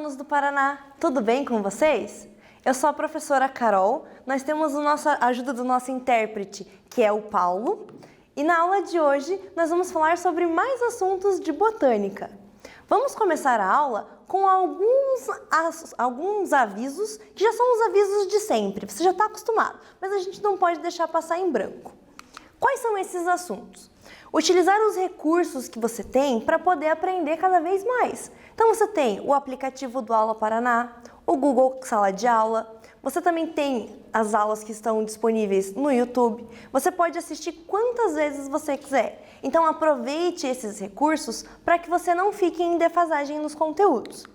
alunos do Paraná! Tudo bem com vocês? Eu sou a professora Carol, nós temos a ajuda do nosso intérprete, que é o Paulo, e na aula de hoje nós vamos falar sobre mais assuntos de botânica. Vamos começar a aula com alguns avisos, que já são os avisos de sempre, você já está acostumado, mas a gente não pode deixar passar em branco. Quais são esses assuntos? Utilizar os recursos que você tem para poder aprender cada vez mais. Então você tem o aplicativo do Aula Paraná, o Google Sala de Aula, você também tem as aulas que estão disponíveis no YouTube, você pode assistir quantas vezes você quiser. Então aproveite esses recursos para que você não fique em defasagem nos conteúdos.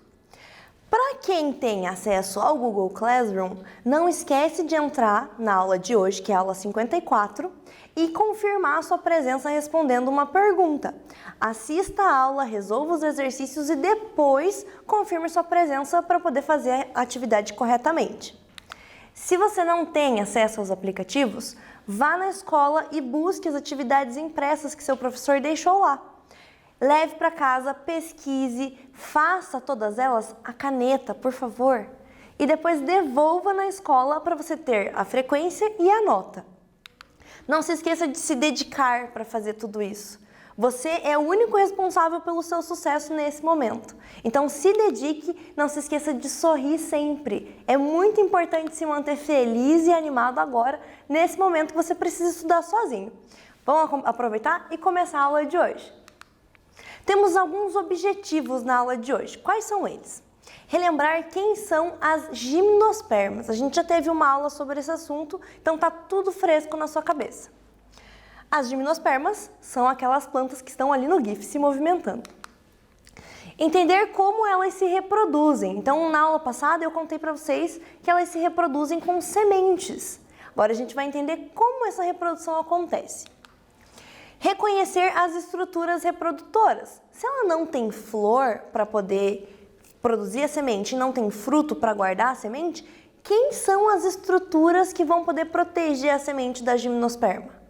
Para quem tem acesso ao Google Classroom, não esquece de entrar na aula de hoje, que é a aula 54, e confirmar a sua presença respondendo uma pergunta. Assista a aula, resolva os exercícios e depois confirme sua presença para poder fazer a atividade corretamente. Se você não tem acesso aos aplicativos, vá na escola e busque as atividades impressas que seu professor deixou lá. Leve para casa, pesquise, faça todas elas a caneta, por favor, e depois devolva na escola para você ter a frequência e a nota. Não se esqueça de se dedicar para fazer tudo isso. Você é o único responsável pelo seu sucesso nesse momento. Então se dedique, não se esqueça de sorrir sempre. É muito importante se manter feliz e animado agora, nesse momento que você precisa estudar sozinho. Vamos aproveitar e começar a aula de hoje. Temos alguns objetivos na aula de hoje. Quais são eles? Relembrar quem são as gimnospermas. A gente já teve uma aula sobre esse assunto, então tá tudo fresco na sua cabeça. As gimnospermas são aquelas plantas que estão ali no GIF se movimentando. Entender como elas se reproduzem. Então, na aula passada eu contei para vocês que elas se reproduzem com sementes. Agora a gente vai entender como essa reprodução acontece. Reconhecer as estruturas reprodutoras. Se ela não tem flor para poder produzir a semente e não tem fruto para guardar a semente, quem são as estruturas que vão poder proteger a semente da gimnosperma?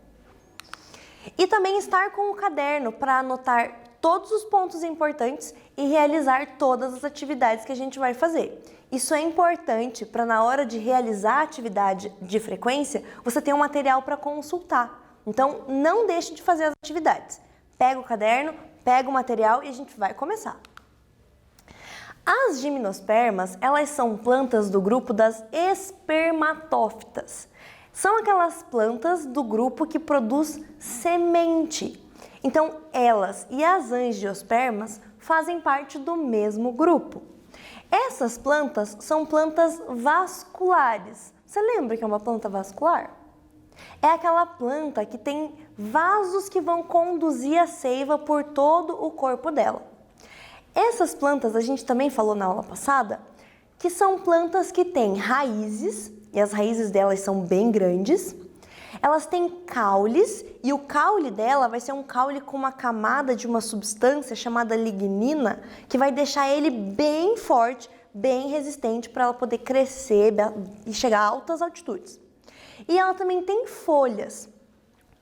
E também estar com o caderno para anotar todos os pontos importantes e realizar todas as atividades que a gente vai fazer. Isso é importante para na hora de realizar a atividade de frequência, você ter um material para consultar. Então, não deixe de fazer as atividades. Pega o caderno, pega o material e a gente vai começar. As gimnospermas, elas são plantas do grupo das espermatófitas. São aquelas plantas do grupo que produz semente. Então, elas e as angiospermas fazem parte do mesmo grupo. Essas plantas são plantas vasculares. Você lembra que é uma planta vascular? É aquela planta que tem vasos que vão conduzir a seiva por todo o corpo dela. Essas plantas, a gente também falou na aula passada, que são plantas que têm raízes, e as raízes delas são bem grandes. Elas têm caules, e o caule dela vai ser um caule com uma camada de uma substância chamada lignina, que vai deixar ele bem forte, bem resistente para ela poder crescer e chegar a altas altitudes. E ela também tem folhas.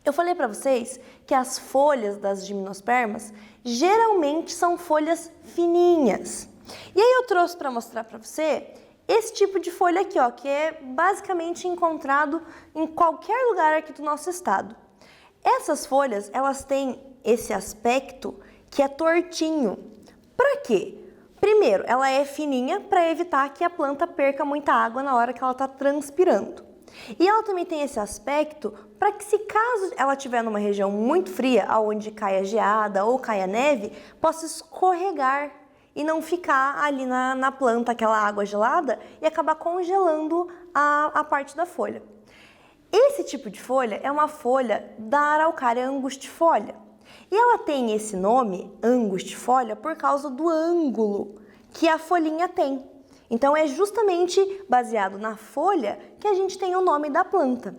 Eu falei para vocês que as folhas das gimnospermas geralmente são folhas fininhas. E aí eu trouxe para mostrar para você esse tipo de folha aqui, ó, que é basicamente encontrado em qualquer lugar aqui do nosso estado. Essas folhas, elas têm esse aspecto que é tortinho. Para quê? Primeiro, ela é fininha para evitar que a planta perca muita água na hora que ela está transpirando. E ela também tem esse aspecto para que, se caso ela estiver numa região muito fria, onde caia geada ou caia neve, possa escorregar e não ficar ali na planta aquela água gelada e acabar congelando a parte da folha. Esse tipo de folha é uma folha da araucária angustifolia. E ela tem esse nome, angustifolia, por causa do ângulo que a folhinha tem. Então é justamente baseado na folha que a gente tem o nome da planta.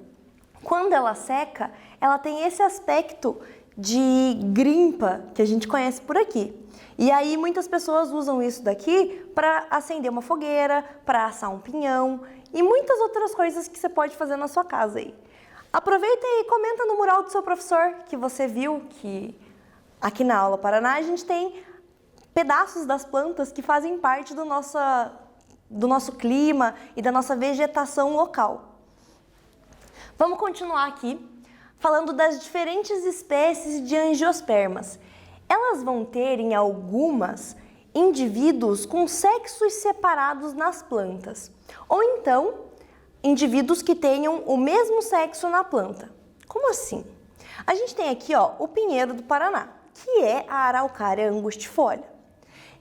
Quando ela seca, ela tem esse aspecto de grimpa que a gente conhece por aqui. E aí muitas pessoas usam isso daqui para acender uma fogueira, para assar um pinhão e muitas outras coisas que você pode fazer na sua casa aí. Aproveita e comenta no mural do seu professor que você viu que aqui na Aula Paraná a gente tem pedaços das plantas que fazem parte do nosso clima e da nossa vegetação local. Vamos continuar aqui falando das diferentes espécies de angiospermas. Elas vão ter, em algumas, indivíduos com sexos separados nas plantas, ou então indivíduos que tenham o mesmo sexo na planta. Como assim? A gente tem aqui, o pinheiro do Paraná, que é a Araucária angustifolia.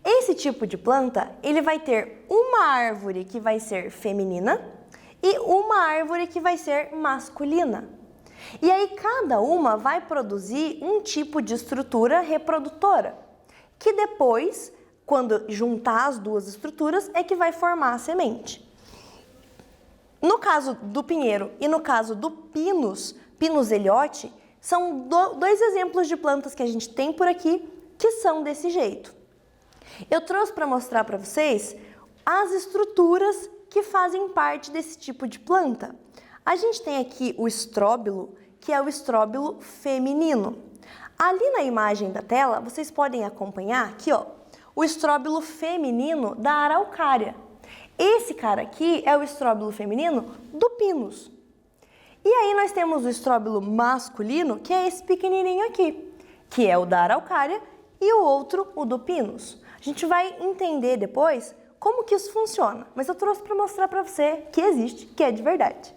Esse tipo de planta, ele vai ter uma árvore que vai ser feminina e uma árvore que vai ser masculina. E aí cada uma vai produzir um tipo de estrutura reprodutora, que depois, quando juntar as duas estruturas, é que vai formar a semente. No caso do pinheiro e no caso do Pinus ellioti, são dois exemplos de plantas que a gente tem por aqui que são desse jeito. Eu trouxe para mostrar para vocês as estruturas que fazem parte desse tipo de planta. A gente tem aqui o estróbilo, que é o estróbilo feminino. Ali na imagem da tela, vocês podem acompanhar aqui, o estróbilo feminino da Araucária. Esse cara aqui é o estróbilo feminino do Pinus. E aí nós temos o estróbilo masculino, que é esse pequenininho aqui, que é o da Araucária, e o outro, o do Pinus. A gente vai entender depois como que isso funciona, mas eu trouxe para mostrar para você que existe, que é de verdade.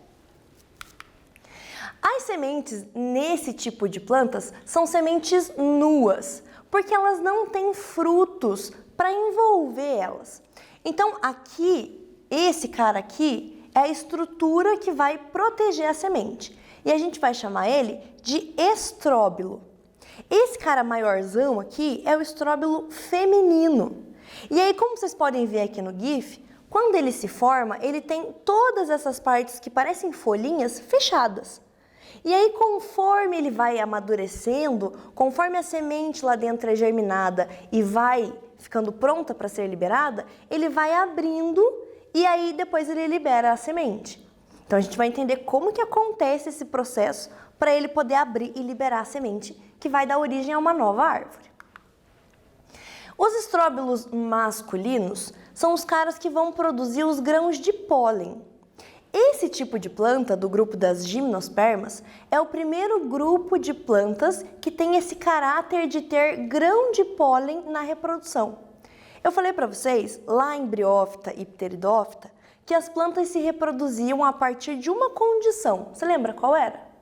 As sementes nesse tipo de plantas são sementes nuas, porque elas não têm frutos para envolver elas. Então aqui, esse cara aqui é a estrutura que vai proteger a semente, e a gente vai chamar ele de estróbilo. Esse cara maiorzão aqui é o estróbilo feminino. E aí, como vocês podem ver aqui no GIF, quando ele se forma, ele tem todas essas partes que parecem folhinhas fechadas. E aí, conforme ele vai amadurecendo, conforme a semente lá dentro é germinada e vai ficando pronta para ser liberada, ele vai abrindo e aí depois ele libera a semente. Então, a gente vai entender como que acontece esse processo para ele poder abrir e liberar a semente, que vai dar origem a uma nova árvore. Os estróbilos masculinos são os caras que vão produzir os grãos de pólen. Esse tipo de planta, do grupo das gimnospermas, é o primeiro grupo de plantas que tem esse caráter de ter grão de pólen na reprodução. Eu falei para vocês, lá em Briófita e Pteridófita, que as plantas se reproduziam a partir de uma condição. Você lembra qual era?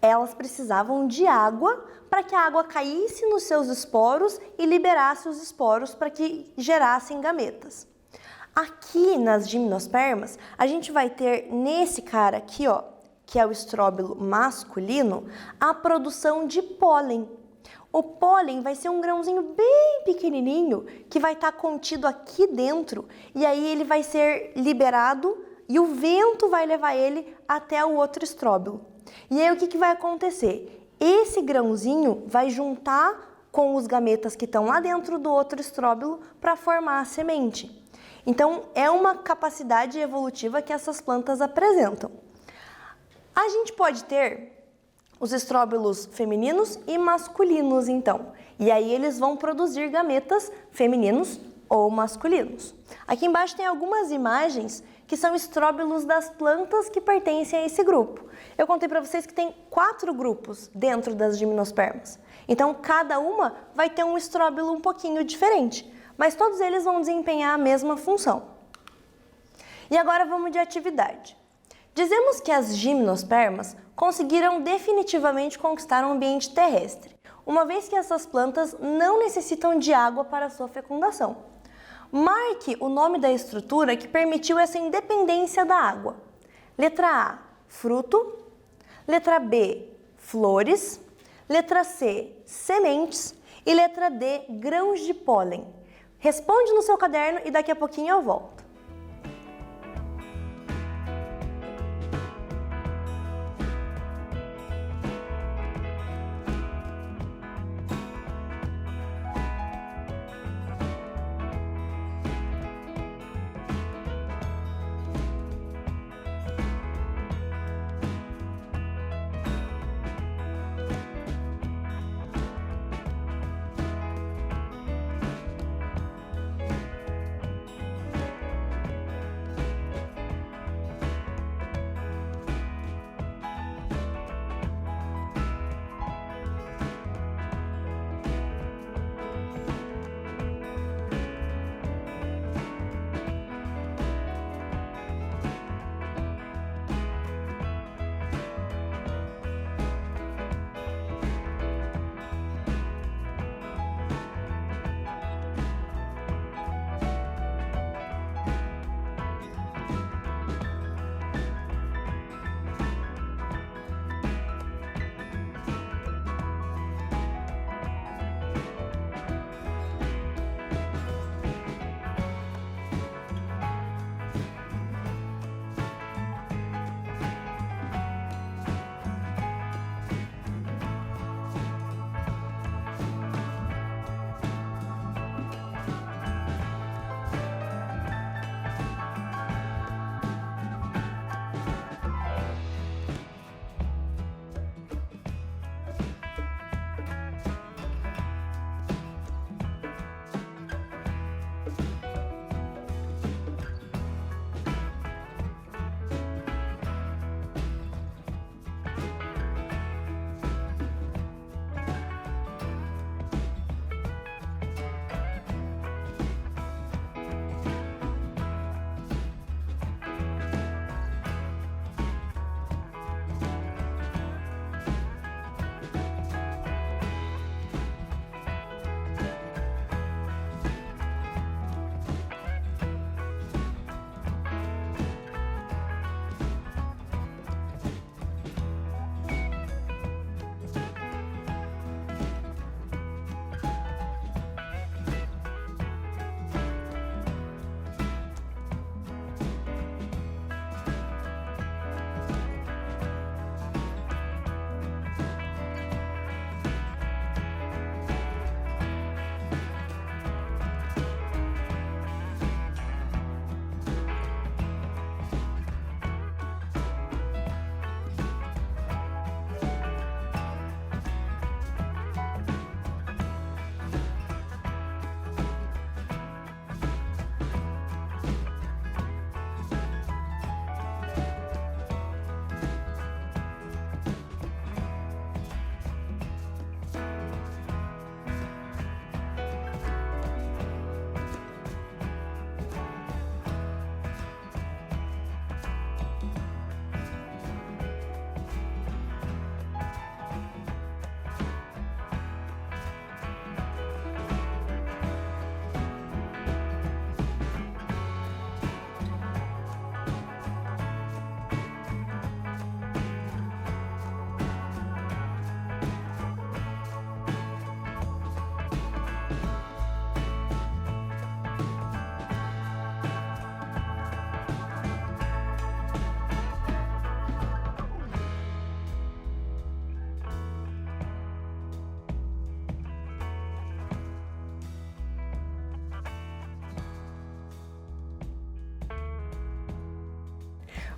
Elas precisavam de água para que a água caísse nos seus esporos e liberasse os esporos para que gerassem gametas. Aqui nas gimnospermas, a gente vai ter nesse cara aqui, que é o estróbilo masculino, a produção de pólen. O pólen vai ser um grãozinho bem pequenininho que vai estar contido aqui dentro e aí ele vai ser liberado e o vento vai levar ele até o outro estróbilo. E aí o que vai acontecer? Esse grãozinho vai juntar com os gametas que estão lá dentro do outro estróbilo para formar a semente. Então, é uma capacidade evolutiva que essas plantas apresentam. A gente pode ter os estróbilos femininos e masculinos, então. E aí eles vão produzir gametas femininos ou masculinos. Aqui embaixo tem algumas imagens que são estróbilos das plantas que pertencem a esse grupo. Eu contei para vocês que tem 4 grupos dentro das gimnospermas. Então, cada uma vai ter um estróbilo um pouquinho diferente, mas todos eles vão desempenhar a mesma função. E agora vamos de atividade. Dizemos que as gimnospermas conseguiram definitivamente conquistar um ambiente terrestre, uma vez que essas plantas não necessitam de água para sua fecundação. Marque o nome da estrutura que permitiu essa independência da água. Letra A, fruto. Letra B, flores. Letra C, sementes. E letra D, grãos de pólen. Responde no seu caderno e daqui a pouquinho eu volto.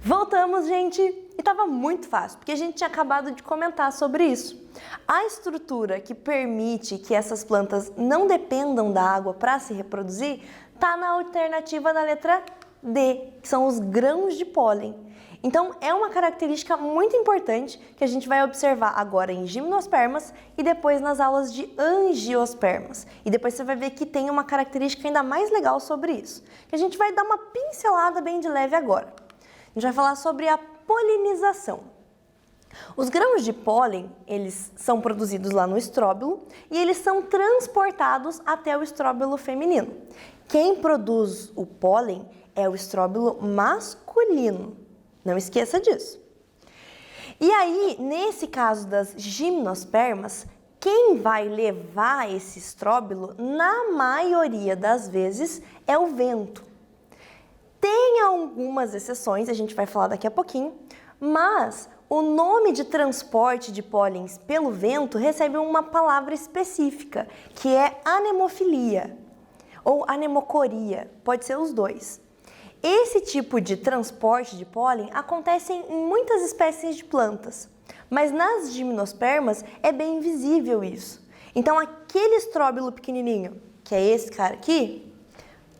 Voltamos, gente, e estava muito fácil, porque a gente tinha acabado de comentar sobre isso. A estrutura que permite que essas plantas não dependam da água para se reproduzir está na alternativa da letra D, que são os grãos de pólen. Então, é uma característica muito importante que a gente vai observar agora em gimnospermas e depois nas aulas de angiospermas. E depois você vai ver que tem uma característica ainda mais legal sobre isso, que a gente vai dar uma pincelada bem de leve agora. A gente vai falar sobre a polinização. Os grãos de pólen, eles são produzidos lá no estróbilo e eles são transportados até o estróbilo feminino. Quem produz o pólen é o estróbilo masculino. Não esqueça disso. E aí, nesse caso das gimnospermas, quem vai levar esse estróbilo, na maioria das vezes, é o vento. Tem algumas exceções, a gente vai falar daqui a pouquinho, mas o nome de transporte de pólens pelo vento recebe uma palavra específica, que é anemofilia ou anemocoria, pode ser os dois. Esse tipo de transporte de pólen acontece em muitas espécies de plantas, mas nas gimnospermas é bem visível isso. Então, aquele estróbilo pequenininho, que é esse cara aqui,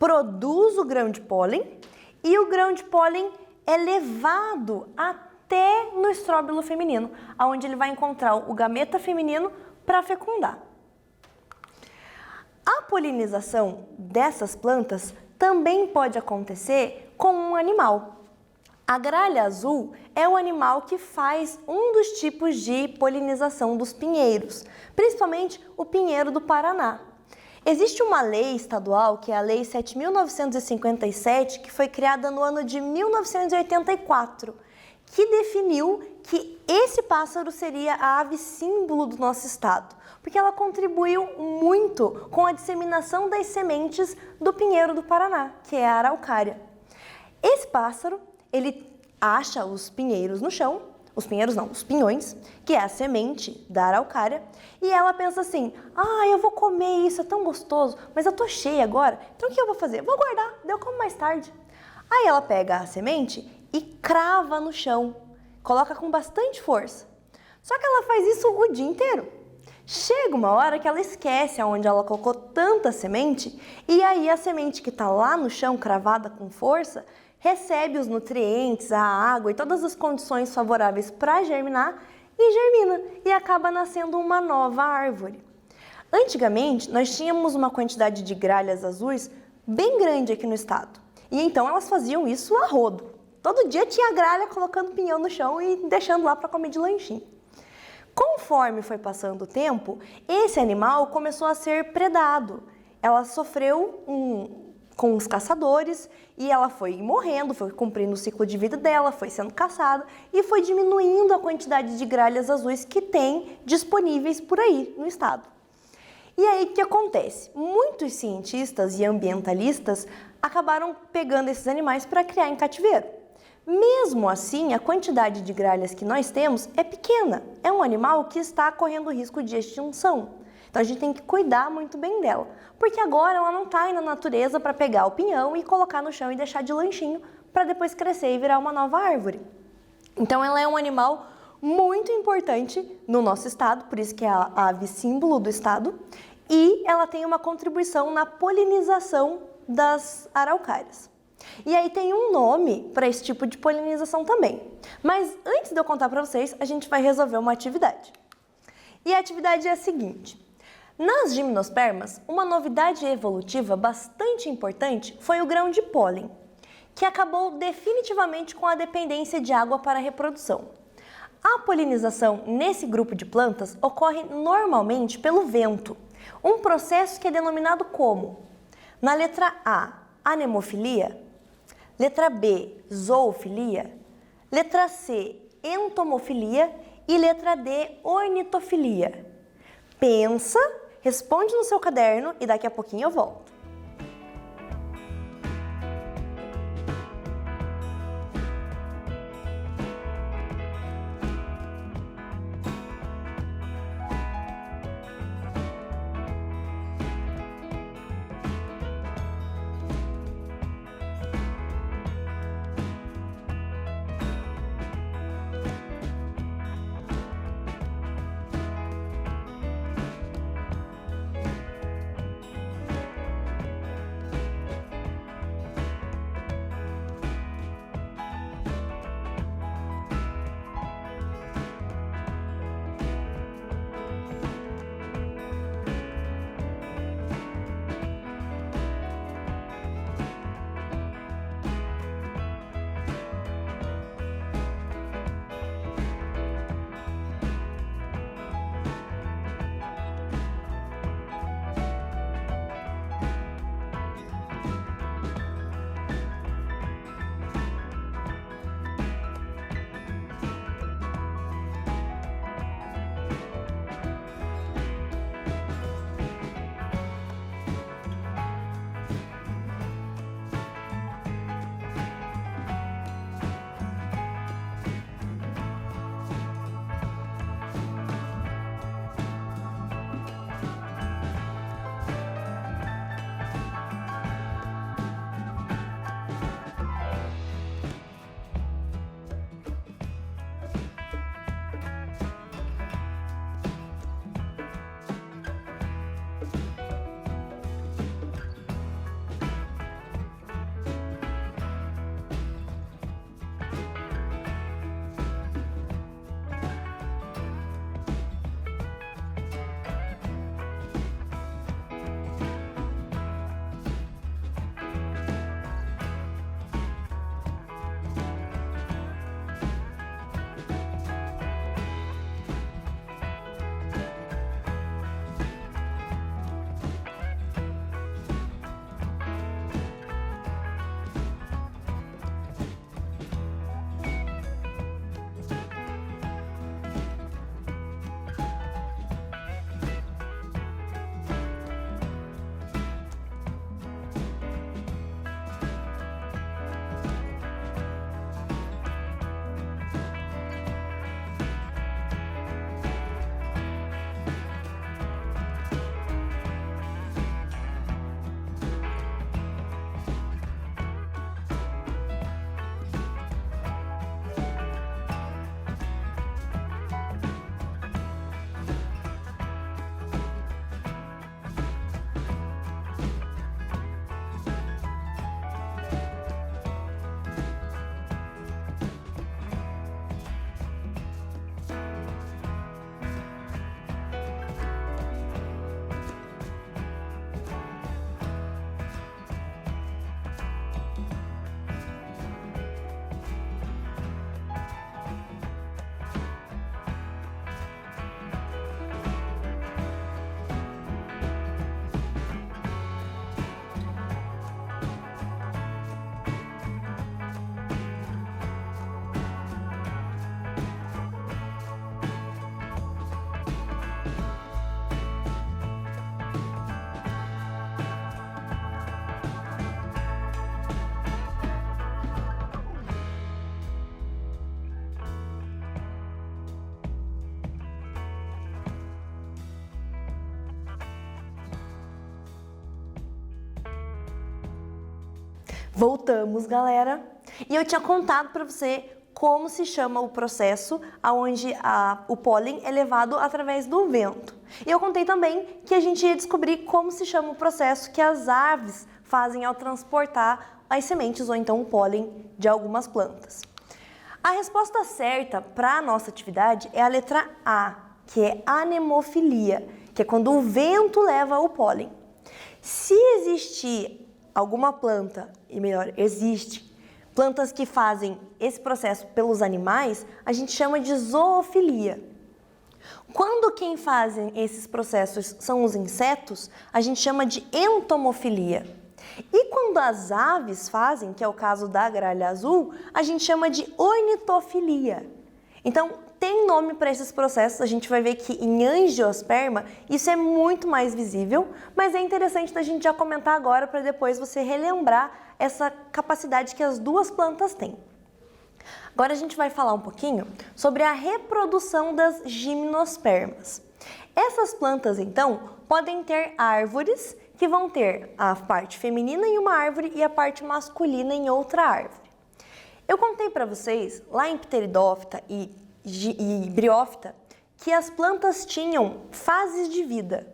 produz o grão de pólen e o grão de pólen é levado até no estróbilo feminino, onde ele vai encontrar o gameta feminino para fecundar. A polinização dessas plantas também pode acontecer com um animal. A gralha azul é o animal que faz um dos tipos de polinização dos pinheiros, principalmente o pinheiro do Paraná. Existe uma lei estadual, que é a Lei 7.957, que foi criada no ano de 1984, que definiu que esse pássaro seria a ave símbolo do nosso estado, porque ela contribuiu muito com a disseminação das sementes do pinheiro do Paraná, que é a araucária. Esse pássaro, ele acha os pinheiros no chão, os pinhões, que é a semente da araucária, e ela pensa assim, eu vou comer isso, é tão gostoso, mas eu tô cheia agora, então o que eu vou fazer? Vou guardar, daí eu como mais tarde. Aí ela pega a semente e crava no chão, coloca com bastante força. Só que ela faz isso o dia inteiro. Chega uma hora que ela esquece aonde ela colocou tanta semente e aí a semente que está lá no chão, cravada com força, recebe os nutrientes, a água e todas as condições favoráveis para germinar e germina e acaba nascendo uma nova árvore. Antigamente, nós tínhamos uma quantidade de gralhas azuis bem grande aqui no estado e então elas faziam isso a rodo. Todo dia tinha gralha colocando pinhão no chão e deixando lá para comer de lanchinho. Conforme foi passando o tempo, esse animal começou a ser predado. Ela sofreu com os caçadores e ela foi morrendo, foi cumprindo o ciclo de vida dela, foi sendo caçada e foi diminuindo a quantidade de gralhas azuis que tem disponíveis por aí no estado. E aí o que acontece? Muitos cientistas e ambientalistas acabaram pegando esses animais para criar em cativeiro. Mesmo assim, a quantidade de gralhas que nós temos é pequena. É um animal que está correndo risco de extinção. Então a gente tem que cuidar muito bem dela, porque agora ela não está aí na natureza para pegar o pinhão e colocar no chão e deixar de lanchinho para depois crescer e virar uma nova árvore. Então ela é um animal muito importante no nosso estado, por isso que é a ave símbolo do estado, e ela tem uma contribuição na polinização das araucárias. E aí tem um nome para esse tipo de polinização também. Mas antes de eu contar para vocês, a gente vai resolver uma atividade. E a atividade é a seguinte. Nas gimnospermas, uma novidade evolutiva bastante importante foi o grão de pólen, que acabou definitivamente com a dependência de água para a reprodução. A polinização nesse grupo de plantas ocorre normalmente pelo vento, um processo que é denominado como, na letra A, anemofilia, letra B, zoofilia, letra C, entomofilia e letra D, ornitofilia. Pensa, responde no seu caderno e daqui a pouquinho eu volto. Voltamos, galera. E eu tinha contado para você como se chama o processo onde o pólen é levado através do vento. E eu contei também que a gente ia descobrir como se chama o processo que as aves fazem ao transportar as sementes ou então o pólen de algumas plantas. A resposta certa para a nossa atividade é a letra A, que é anemofilia, que é quando o vento leva o pólen. Se existir alguma planta, e melhor, existe plantas que fazem esse processo pelos animais, a gente chama de zoofilia. Quando quem fazem esses processos são os insetos, a gente chama de entomofilia. E quando as aves fazem, que é o caso da gralha azul, a gente chama de ornitofilia. Então, tem nome para esses processos, a gente vai ver que em angiosperma isso é muito mais visível, mas é interessante da gente já comentar agora para depois você relembrar essa capacidade que as duas plantas têm. Agora a gente vai falar um pouquinho sobre a reprodução das gimnospermas. Essas plantas, então, podem ter árvores que vão ter a parte feminina em uma árvore e a parte masculina em outra árvore. Eu contei para vocês, lá em Pteridófita e Briófita, que as plantas tinham fases de vida.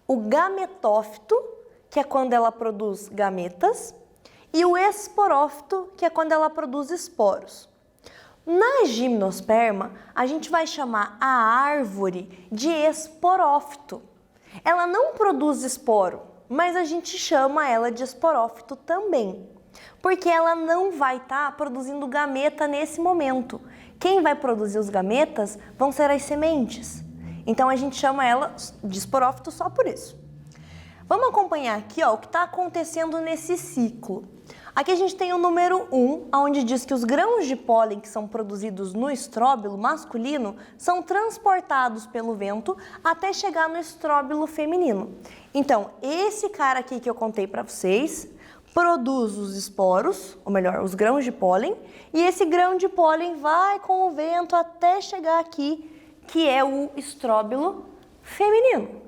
O gametófito, que é quando ela produz gametas, e o esporófito, que é quando ela produz esporos. Na gimnosperma, a gente vai chamar a árvore de esporófito. Ela não produz esporo, mas a gente chama ela de esporófito também, porque ela não vai estar produzindo gameta nesse momento. Quem vai produzir os gametas vão ser as sementes. Então a gente chama ela de esporófito só por isso. Vamos acompanhar aqui o que está acontecendo nesse ciclo. Aqui a gente tem o número 1, onde diz que os grãos de pólen que são produzidos no estróbilo masculino são transportados pelo vento até chegar no estróbilo feminino. Então, esse cara aqui que eu contei para vocês produz os esporos, ou melhor, os grãos de pólen, e esse grão de pólen vai com o vento até chegar aqui, que é o estróbilo feminino.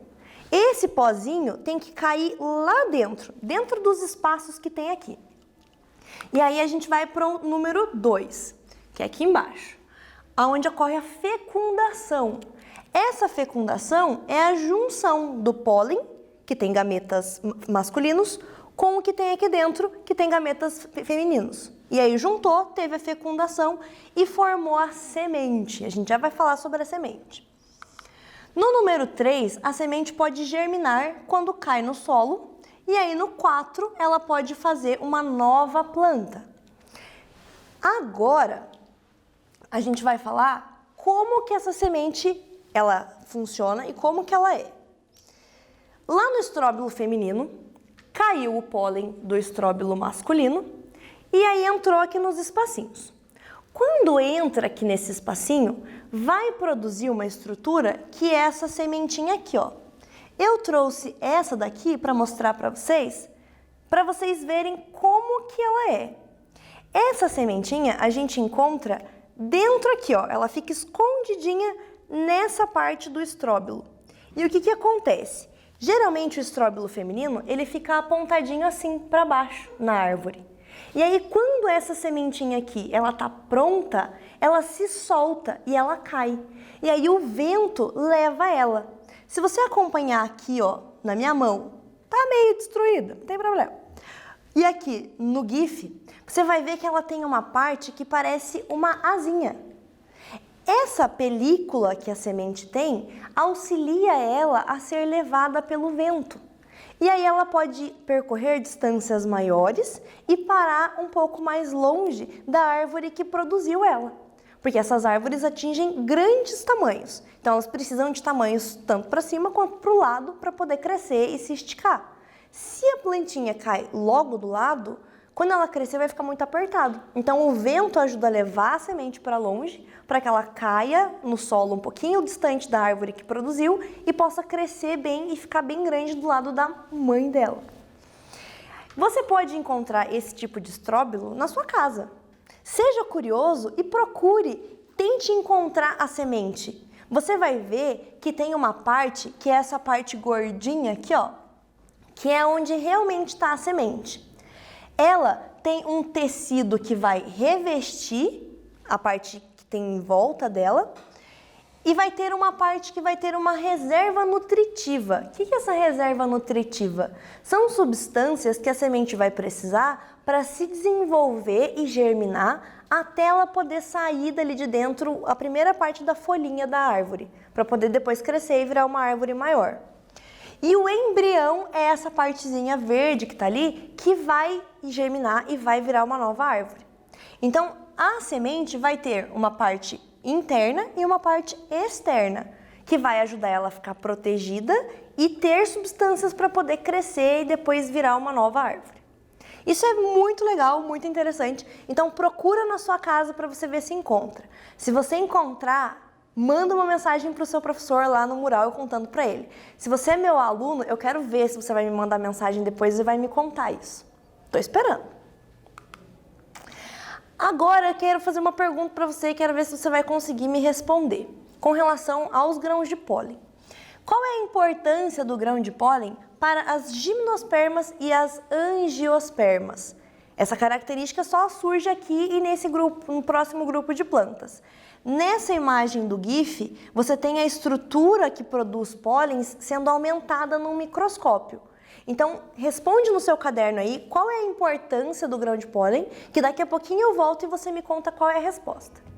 Esse pozinho tem que cair lá dentro dos espaços que tem aqui. E aí a gente vai para o número 2, que é aqui embaixo, onde ocorre a fecundação. Essa fecundação é a junção do pólen, que tem gametas masculinos, com o que tem aqui dentro, que tem gametas femininos. E aí juntou, teve a fecundação e formou a semente. A gente já vai falar sobre a semente. No número 3, a semente pode germinar quando cai no solo. E aí no 4, ela pode fazer uma nova planta. Agora, a gente vai falar como que essa semente ela funciona e como que ela é. Lá no estróbilo feminino, caiu o pólen do estróbilo masculino e aí entrou aqui nos espacinhos. Quando entra aqui nesse espacinho, vai produzir uma estrutura que é essa sementinha aqui, ó. Eu trouxe essa daqui para mostrar para vocês verem como que ela é. Essa sementinha a gente encontra dentro aqui, ó. Ela fica escondidinha nessa parte do estróbilo. E o que que acontece? Geralmente o estróbilo feminino, ele fica apontadinho assim para baixo na árvore. E aí quando essa sementinha aqui, ela tá pronta, ela se solta e ela cai. E aí o vento leva ela. Se você acompanhar aqui, ó, na minha mão, tá meio destruída, não tem problema. E aqui no GIF, você vai ver que ela tem uma parte que parece uma asinha. Essa película que a semente tem auxilia ela a ser levada pelo vento. E aí ela pode percorrer distâncias maiores e parar um pouco mais longe da árvore que produziu ela. Porque essas árvores atingem grandes tamanhos. Então elas precisam de tamanhos tanto para cima quanto para o lado para poder crescer e se esticar. Se a plantinha cai logo do lado, quando ela crescer vai ficar muito apertado. Então o vento ajuda a levar a semente para longe, para que ela caia no solo um pouquinho distante da árvore que produziu e possa crescer bem e ficar bem grande do lado da mãe dela. Você pode encontrar esse tipo de estróbilo na sua casa. Seja curioso e procure, tente encontrar a semente. Você vai ver que tem uma parte, que é essa parte gordinha aqui, ó, que é onde realmente está a semente. Ela tem um tecido que vai revestir a parte que tem em volta dela e vai ter uma parte que vai ter uma reserva nutritiva. O que é essa reserva nutritiva? São substâncias que a semente vai precisar para se desenvolver e germinar até ela poder sair dali de dentro, a primeira parte da folhinha da árvore, para poder depois crescer e virar uma árvore maior. E o embrião é essa partezinha verde que está ali, que vai germinar e vai virar uma nova árvore. Então, a semente vai ter uma parte interna e uma parte externa, que vai ajudar ela a ficar protegida e ter substâncias para poder crescer e depois virar uma nova árvore. Isso é muito legal, muito interessante. Então, procura na sua casa para você ver se encontra. Se você encontrar, manda uma mensagem para o seu professor lá no mural eu contando para ele. Se você é meu aluno, eu quero ver se você vai me mandar mensagem depois e vai me contar isso. Tô esperando. Agora eu quero fazer uma pergunta para você e quero ver se você vai conseguir me responder com relação aos grãos de pólen. Qual é a importância do grão de pólen para as gimnospermas e as angiospermas? Essa característica só surge aqui e nesse grupo, no próximo grupo de plantas. Nessa imagem do GIF, você tem a estrutura que produz pólens sendo aumentada no microscópio. Então, responde no seu caderno aí qual é a importância do grão de pólen, que daqui a pouquinho eu volto e você me conta qual é a resposta.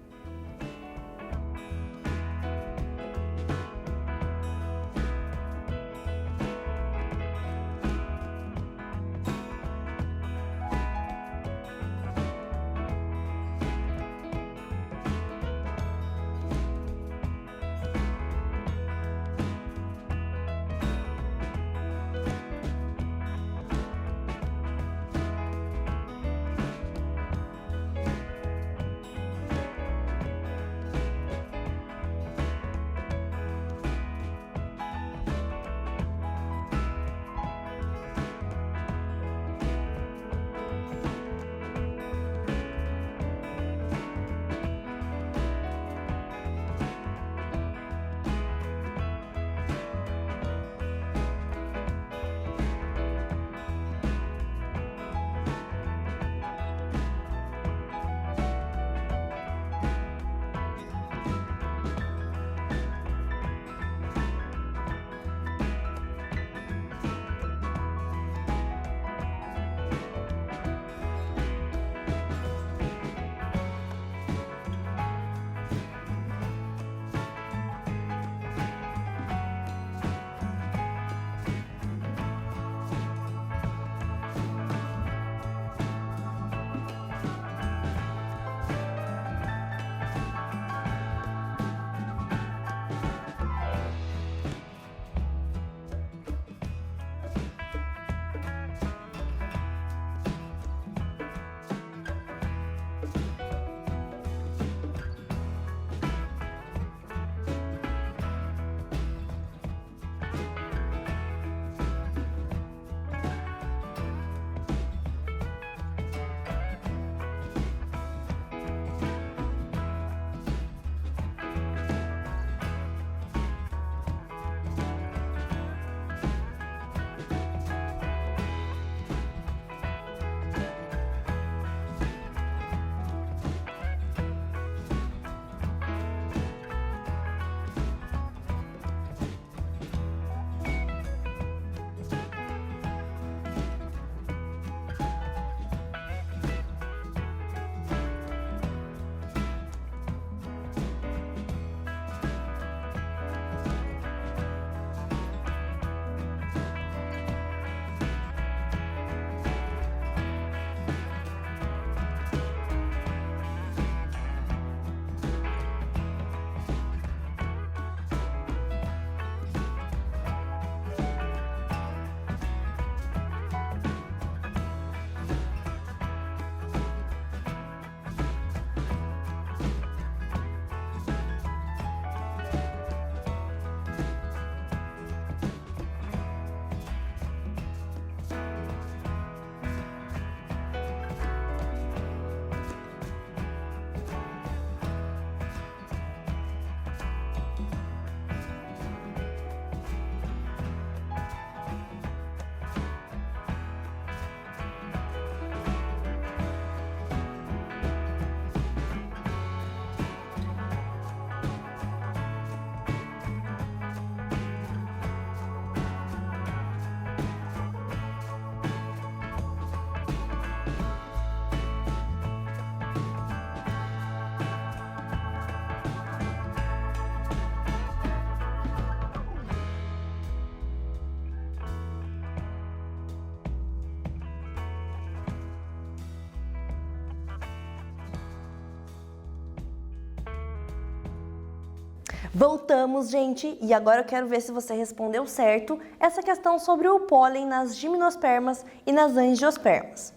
Voltamos, gente, e agora eu quero ver se você respondeu certo essa questão sobre o pólen nas gimnospermas e nas angiospermas.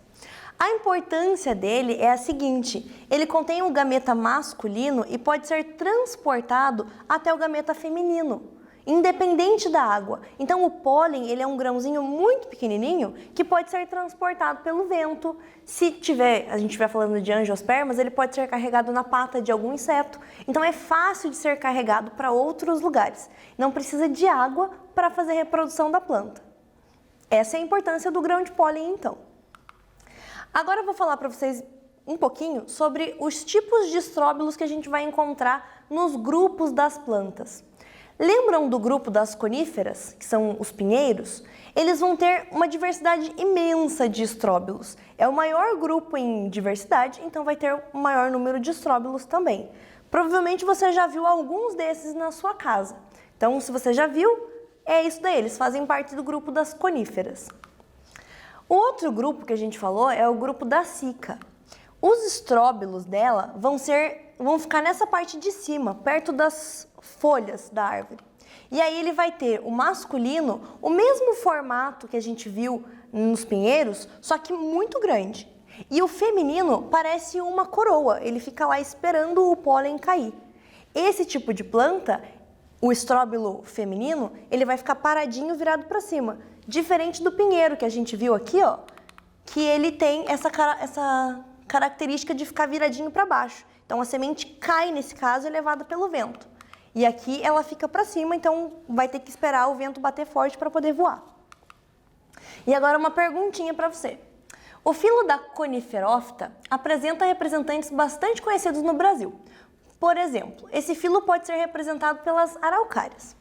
A importância dele é a seguinte: ele contém o gameta masculino e pode ser transportado até o gameta feminino, independente da água. Então o pólen, ele é um grãozinho muito pequenininho que pode ser transportado pelo vento. Se tiver, a gente estiver falando de angiospermas, ele pode ser carregado na pata de algum inseto. Então é fácil de ser carregado para outros lugares. Não precisa de água para fazer a reprodução da planta. Essa é a importância do grão de pólen, então. Agora eu vou falar para vocês um pouquinho sobre os tipos de estróbilos que a gente vai encontrar nos grupos das plantas. Lembram do grupo das coníferas, que são os pinheiros? Eles vão ter uma diversidade imensa de estróbilos. É o maior grupo em diversidade, então vai ter o maior número de estróbilos também. Provavelmente você já viu alguns desses na sua casa. Então, se você já viu, é isso daí, eles fazem parte do grupo das coníferas. O outro grupo que a gente falou é o grupo da cica. Os estróbilos dela vão ficar nessa parte de cima, perto das folhas da árvore. E aí ele vai ter o masculino, o mesmo formato que a gente viu nos pinheiros, só que muito grande. E o feminino parece uma coroa, ele fica lá esperando o pólen cair. Esse tipo de planta, o estróbilo feminino, ele vai ficar paradinho, virado para cima. Diferente do pinheiro que a gente viu aqui, ó, que ele tem essa característica de ficar viradinho para baixo. Então a semente cai, nesse caso, é levada pelo vento. E aqui ela fica para cima, então vai ter que esperar o vento bater forte para poder voar. E agora uma perguntinha para você. O filo da Coniferófita apresenta representantes bastante conhecidos no Brasil. Por exemplo, esse filo pode ser representado pelas araucárias.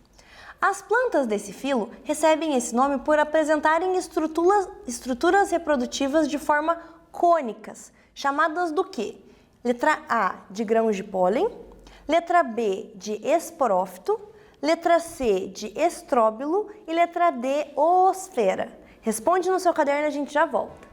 As plantas desse filo recebem esse nome por apresentarem estruturas reprodutivas de forma cônicas, chamadas do quê? Letra A, de grãos de pólen, letra B, de esporófito, letra C, de estróbilo e letra D, oosfera. Responde no seu caderno e a gente já volta.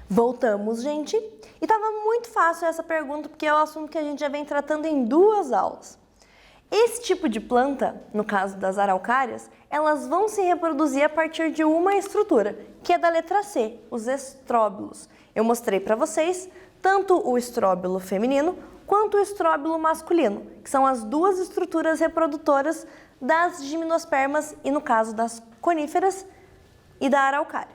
Voltamos, gente. E estava muito fácil essa pergunta, porque é o assunto que a gente já vem tratando em 2 aulas. Esse tipo de planta, no caso das araucárias, elas vão se reproduzir a partir de uma estrutura, que é da letra C, os estróbilos. Eu mostrei para vocês tanto o estróbilo feminino quanto o estróbilo masculino, que são as 2 estruturas reprodutoras das gimnospermas e, no caso, das coníferas e da araucária.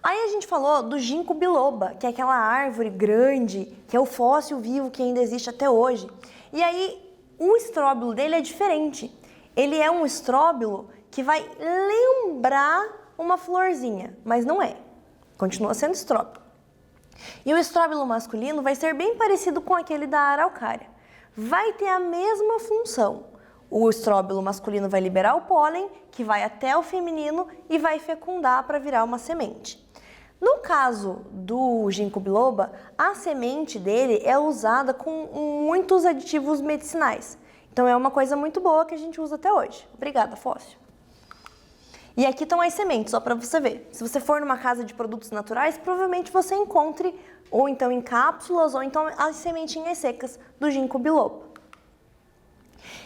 Aí a gente falou do ginkgo biloba, que é aquela árvore grande, que é o fóssil vivo que ainda existe até hoje. E aí o estróbilo dele é diferente. Ele é um estróbilo que vai lembrar uma florzinha, mas não é. Continua sendo estróbilo. E o estróbilo masculino vai ser bem parecido com aquele da araucária. Vai ter a mesma função. O estróbilo masculino vai liberar o pólen, que vai até o feminino e vai fecundar para virar uma semente. No caso do ginkgo biloba, a semente dele é usada com muitos aditivos medicinais. Então é uma coisa muito boa que a gente usa até hoje. Obrigada, Fóssil. E aqui estão as sementes, só para você ver. Se você for numa casa de produtos naturais, provavelmente você encontre ou então em cápsulas ou então as sementinhas secas do ginkgo biloba.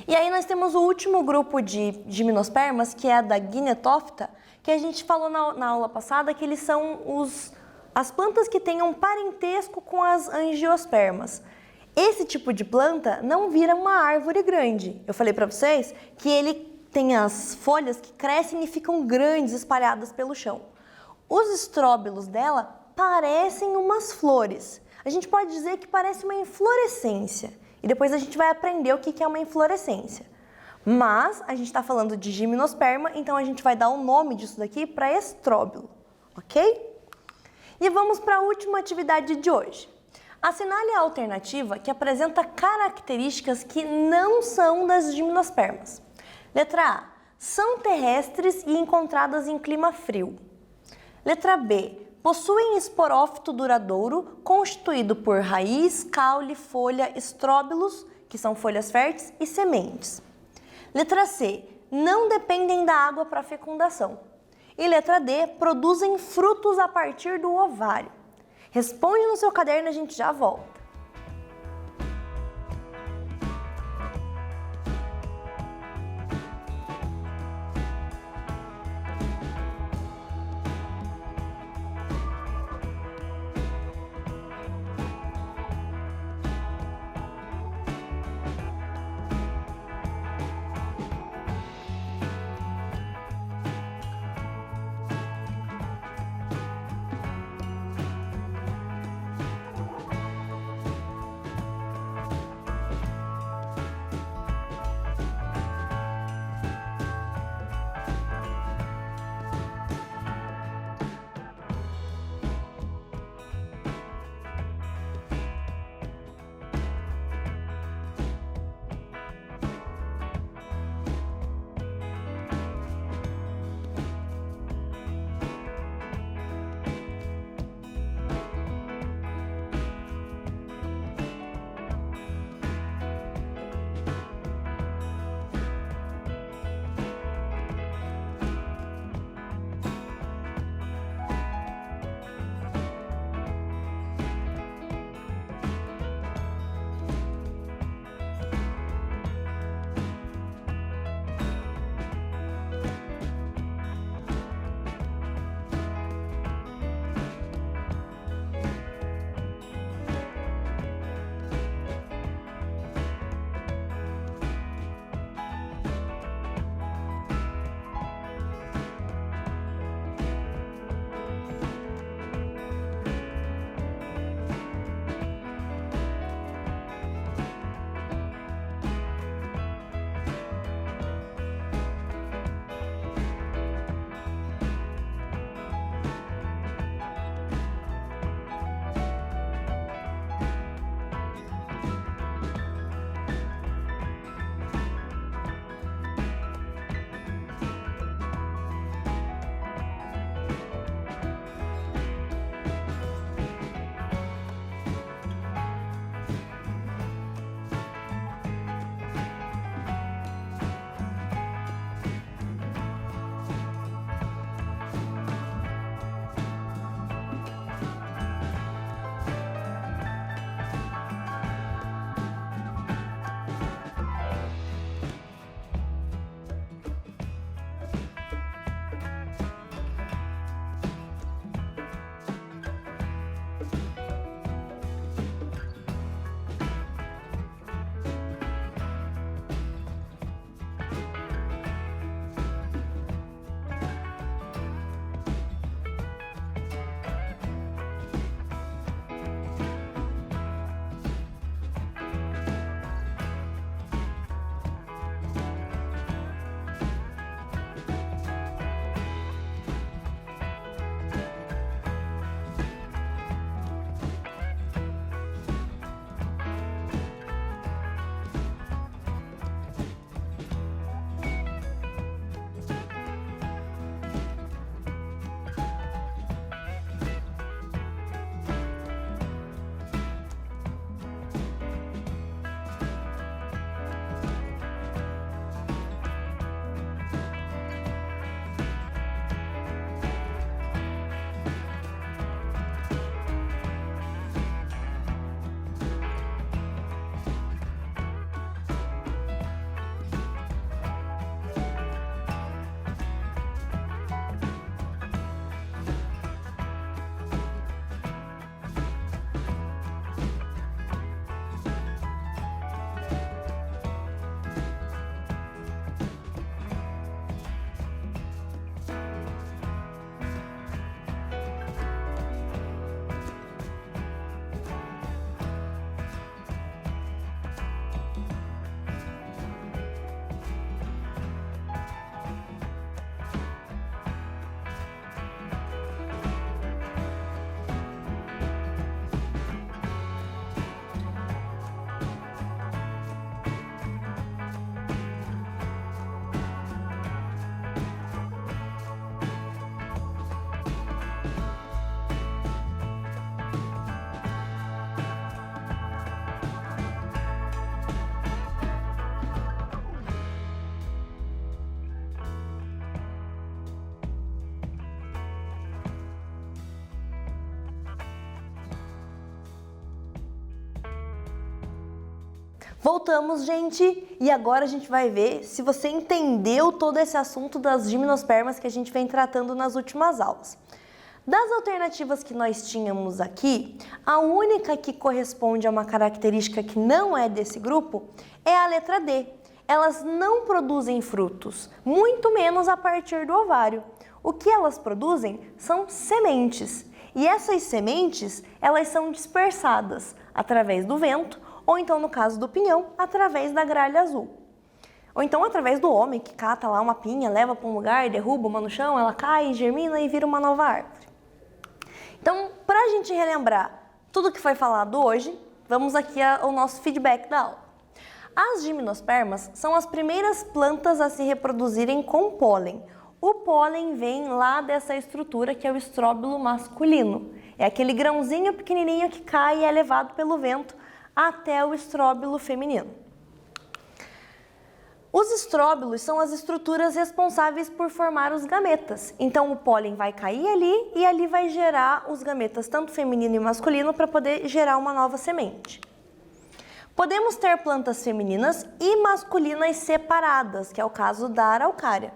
E aí nós temos o último grupo de gimnospermas, que é a da Gnetophyta, que a gente falou na aula passada que eles são as plantas que têm um parentesco com as angiospermas. Esse tipo de planta não vira uma árvore grande. Eu falei para vocês que ele tem as folhas que crescem e ficam grandes, espalhadas pelo chão. Os estróbilos dela parecem umas flores. A gente pode dizer que parece uma inflorescência. E depois a gente vai aprender o que é uma inflorescência. Mas a gente está falando de gimnosperma, então a gente vai dar o nome disso daqui para estróbilo, ok? E vamos para a última atividade de hoje. Assinale a alternativa que apresenta características que não são das gimnospermas. Letra A. São terrestres e encontradas em clima frio. Letra B. Possuem esporófito duradouro constituído por raiz, caule, folha, estróbilos, que são folhas férteis, e sementes. Letra C. Não dependem da água para fecundação. E letra D. Produzem frutos a partir do ovário. Responde no seu caderno e a gente já volta. Voltamos, gente, e agora a gente vai ver se você entendeu todo esse assunto das gimnospermas que a gente vem tratando nas últimas aulas. Das alternativas que nós tínhamos aqui, a única que corresponde a uma característica que não é desse grupo é a letra D. Elas não produzem frutos, muito menos a partir do ovário. O que elas produzem são sementes. E essas sementes, elas são dispersadas através do vento, ou então, no caso do pinhão, através da gralha azul. Ou então, através do homem que cata lá uma pinha, leva para um lugar, derruba uma no chão, ela cai, germina e vira uma nova árvore. Então, para a gente relembrar tudo que foi falado hoje, vamos aqui ao nosso feedback da aula. As gimnospermas são as primeiras plantas a se reproduzirem com pólen. O pólen vem lá dessa estrutura que é o estróbilo masculino. É aquele grãozinho pequenininho que cai e é levado pelo vento até o estróbilo feminino. Os estróbilos são as estruturas responsáveis por formar os gametas. Então o pólen vai cair ali e ali vai gerar os gametas, tanto feminino e masculino, para poder gerar uma nova semente. Podemos ter plantas femininas e masculinas separadas, que é o caso da araucária,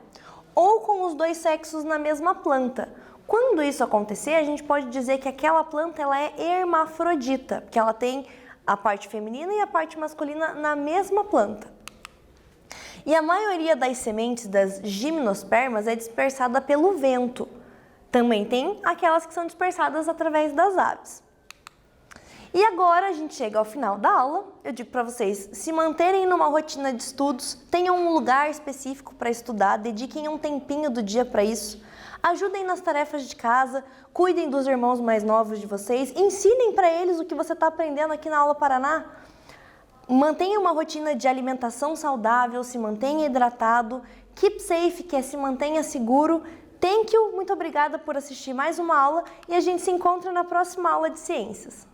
ou com os dois sexos na mesma planta. Quando isso acontecer, a gente pode dizer que aquela planta ela é hermafrodita, porque ela tem a parte feminina e a parte masculina na mesma planta. E a maioria das sementes das gimnospermas é dispersada pelo vento. Também tem aquelas que são dispersadas através das aves. E agora a gente chega ao final da aula. Eu digo para vocês se manterem numa rotina de estudos, tenham um lugar específico para estudar, dediquem um tempinho do dia para isso. Ajudem nas tarefas de casa, cuidem dos irmãos mais novos de vocês, ensinem para eles o que você está aprendendo aqui na Aula Paraná. Mantenha uma rotina de alimentação saudável, se mantenha hidratado, keep safe, que é se mantenha seguro. Thank you, muito obrigada por assistir mais uma aula e a gente se encontra na próxima aula de ciências.